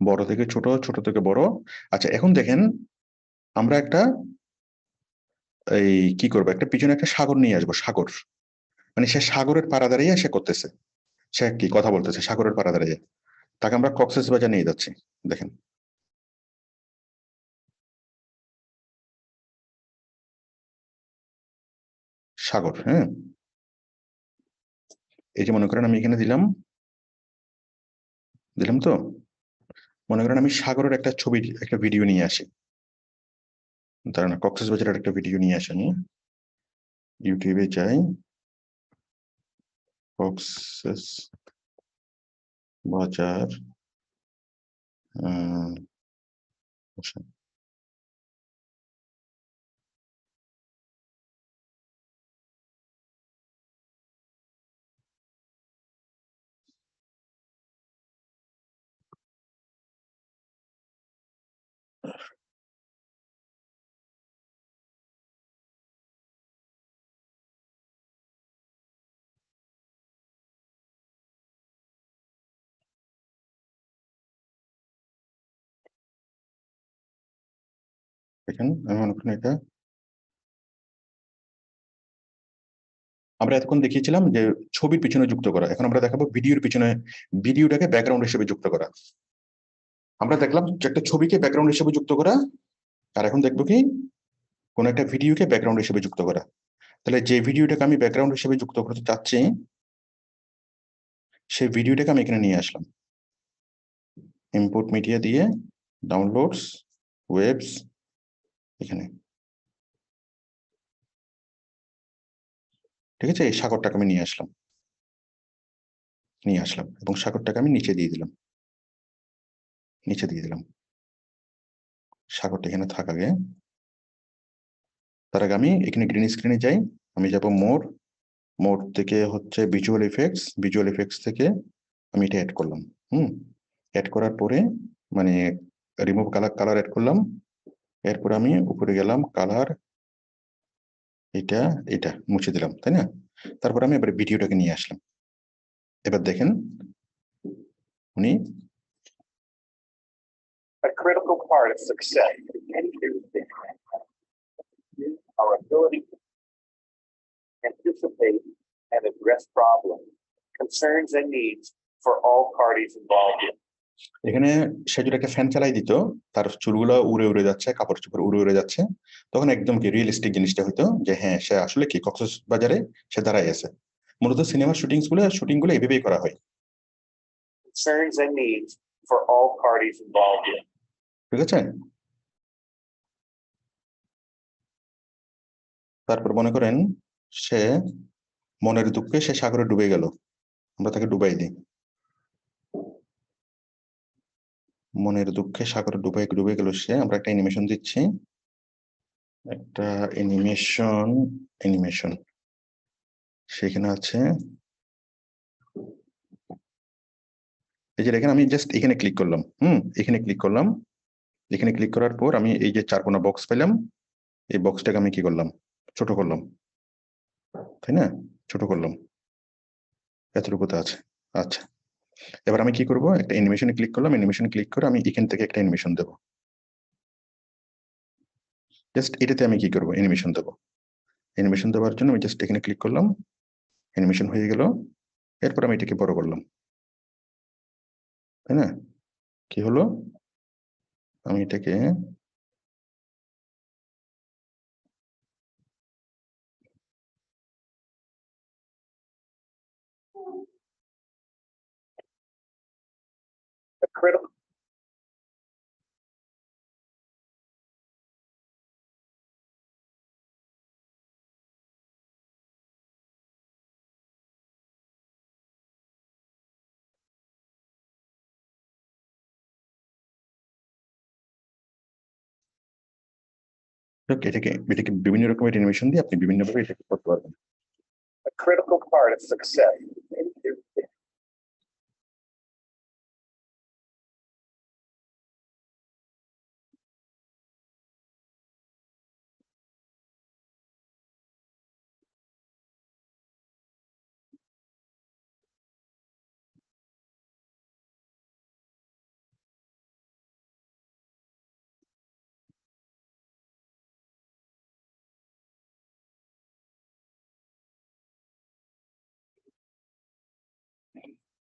বড় থেকে ছোট, ছোট থেকে বড়। আচ্ছা, এখন দেখেন আমরা একটা এই কি করবো, একটা পিছনে একটা সাগর নিয়ে আসবো। সাগর মানে সে সাগরের পাড়া দাঁড়িয়ে সে করতেছে, সে কি কথা বলতেছে সাগরের পাড়া দাঁড়িয়ে। তাকে আমরা কক্সবাজার নিয়ে যাচ্ছি। দেখেন সাগর, হ্যাঁ, এই যে মনে করেন আমি এখানে দিলাম, দিলাম তো। মনে করেন আমি সাগরের একটা ছবি, একটা ভিডিও নিয়ে আসি। দাঁড়ান, কক্সবাজারের একটা ভিডিও নিয়ে আসি আমি। ইউটিউবে যাই, কক্সেস বাজার। আহ, আচ্ছা, দেখেন আমি মনে করেন এটা আমরা এতক্ষণ দেখিয়েছিলাম যে ছবির পিছনে যুক্ত করা, এখন আমরা দেখাবো ভিডিওর পিছনে, ভিডিওটাকে ব্যাকগ্রাউন্ড হিসেবে যুক্ত করা। আমরা দেখলাম যে একটা ছবিকে ব্যাকগ্রাউন্ড হিসেবে যুক্ত করা, আর এখন দেখবো কি কোন একটা ভিডিওকে ব্যাকগ্রাউন্ড হিসেবে যুক্ত করা। তাহলে যে ভিডিওটাকে আমি ব্যাকগ্রাউন্ড হিসেবে যুক্ত করতে চাচ্ছি, সেই ভিডিওটাকে আমি এখানে নিয়ে আসলাম। ইম্পোর্ট মিডিয়া দিয়ে ডাউনলোডস, ওয়েবস, এখানে, ঠিক আছে, এই সাগরটাকে আমি নিয়ে আসলাম, নিয়ে আসলাম এবং সাগরটাকে আমি নিচে দিয়ে দিলাম, নিচে দিয়ে দিলাম। সাগরটা এখানে থাক আগে, তার আগে আমি এখানে গ্রিন স্ক্রিনে যাই। আমি যাব মোর, মোড থেকে হচ্ছে ভিজুয়াল এফেক্টস, ভিজুয়াল এফেক্টস থেকে আমি এটা অ্যাড করলাম। হুম, অ্যাড করার পরে মানে রিমুভ কালার, কালার অ্যাড করলাম। এরপর আমি উপরে গেলাম, কালার, এটা, এটা মুছে দিলাম, তাই না? তারপর আমি এবার ভিডিওটাকে নিয়ে আসলাম। এবার দেখেন উনি A critical part of success in any business is our ability to anticipate and address problems, concerns, and needs for all parties involved. এখানে সে যদি একটা ফ্যান চালাই দিত, তার চুলগুলো উড়ে উড়ে যাচ্ছে, কাপড় চোপড় উড়ে উড়ে যাচ্ছে, তখন একদম কি রিয়েলিস্টিক জিনিসটা হইতো যে হ্যাঁ সে আসলে কি কক্সবাজারে সে দাঁড়াই আছে। মূলত সিনেমার শুটিং গুলো এভাবেই করা হয়। Concerns and needs for all parties involved. ঠিক আছে, তারপর মনে করেন সে মনের দুঃখে সে সাগরে ডুবে গেল, আমরা তাকে ডুবাই দিই। মনের দুঃখে সাগরে ডুবে ডুবে গেল সে, আমরা একটা অ্যানিমেশন দিচ্ছি, একটা অ্যানিমেশন, অ্যানিমেশন সেখানে আছে। এই যে দেখেন আমি জাস্ট এখানে ক্লিক করলাম, এখানে ক্লিক করলাম। এখানে ক্লিক করার পর আমি এই যে চারকোনা বক্স পেলাম, এই বক্সটাকে আমি কি করলাম, ছোট করলাম, তাই না? ছোট করলাম, এতটুকুতে আছে। আচ্ছা, এবার আমি কি করব, একটা অ্যানিমেশনে ক্লিক করলাম, অ্যানিমেশনে ক্লিক করে আমি এখান থেকে একটা অ্যানিমেশন দেবো। জাস্ট এটাতে আমি কি করবো, অ্যানিমেশন দেবো। অ্যানিমেশন দেওয়ার জন্য আমি জাস্ট এখানে ক্লিক করলাম, অ্যানিমেশন হয়ে গেল। এরপর আমি এটাকে বড় করলাম, তাই না? কি হলো, আমি এটাকে A critical এটাকে এটাকে বিভিন্ন রকমের অ্যানিমেশন দিয়ে আপনি বিভিন্নভাবে এটাকে করতে পারবেন। a critical part of success in any business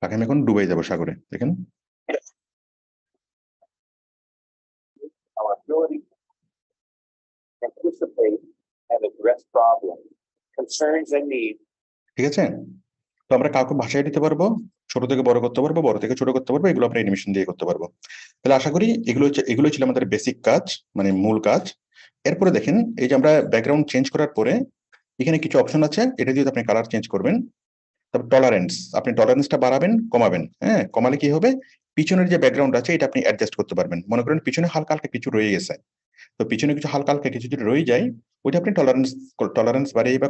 তাকে আমি এখন ডুবে যাবো সাগরে, দেখেন। Our ability to anticipate and address problems, concerns and needs. ঠিক আছে, তো আমরা কাউকে ভাষায় দিতে পারবো, ছোট থেকে বড় করতে পারবো, বড় থেকে ছোট করতে পারবো, এগুলো আমরা অ্যানিমেশন দিয়ে করতে পারবো। তাহলে আশা করি এগুলো ছিল আমাদের বেসিক কাজ, মানে মূল কাজ। এরপরে দেখেন, এই যে আমরা ব্যাকগ্রাউন্ড চেঞ্জ করার পরে এখানে কিছু অপশন আছে, এটা দিয়ে আপনি কালার চেঞ্জ করবেন। তারপর টলারেন্স, আপনি টলারেন্সটা বাড়াবেন কমাবেন, হ্যাঁ, কমালে কি হবে, পিছনের যে ব্যাকগ্রাউন্ড আছে এটা আপনি অ্যাডজাস্ট করতে পারবেন। মনে করেন পিছনে হালকা হালকা কিছু রয়ে গেছে, তো পিছনে কিছু হালকা হালকা কিছু যদি রয়ে যায়, ওইটা আপনি টলারেন্স বাড়িয়ে বা